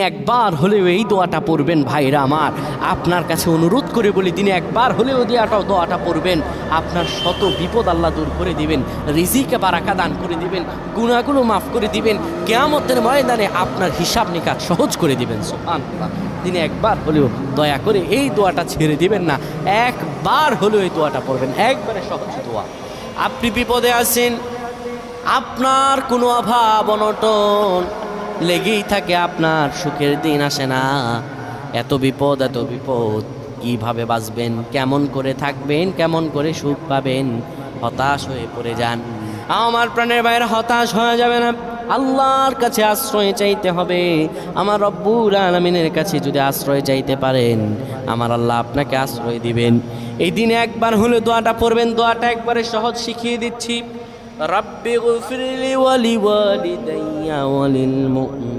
একবার হলেও এই দোয়াটা পড়বেন ভাইরা আমার। আপনার কাছে অনুরোধ করে বলি, দিনে একবার হলেও দোয়াটা পড়বেন, আপনার শত বিপদ আল্লাহ দূর করে দিবেন, রিজিকে বারাকা দান করে দিবেন, গুনাহগুলো মাফ করে দিবেন, কিয়ামতের ময়দানে আপনার হিসাব নিকাশ সহজ করে দিবেন। সুবহানাল্লাহ। দিনে একবার হলেও দয়া করে এই দোয়াটা ছেড়ে দিবেন না, একবার হলেও এই দোয়াটা পড়বেন, একবারে সহজ দোয়া। আপনি বিপদে আছেন, আপনার কোনো অভাব অনটন লেগেই থাকে, আপনার সুখের দিন আসে না, এত বিপদ কিভাবে বাঁচবেন, কেমন করে থাকবেন, কেমন করে সুখ পাবেন, হতাশ হয়ে পড়ে যান। আমার প্রাণের বাইরে হতাশ হয়ে যাবে না, আল্লাহর কাছে আশ্রয় চাইতে হবে। আমার রব্বুল আলামিনের কাছে যদি আশ্রয় চাইতে পারেন, আমার আল্লাহ আপনাকে আশ্রয় দিবেন। এই দিনে একবার হলে দোয়াটা পড়বেন, দোয়াটা একবারে সহজ শিখিয়ে দিচ্ছি। رب اغفر لي ولوالدي وللمؤمنين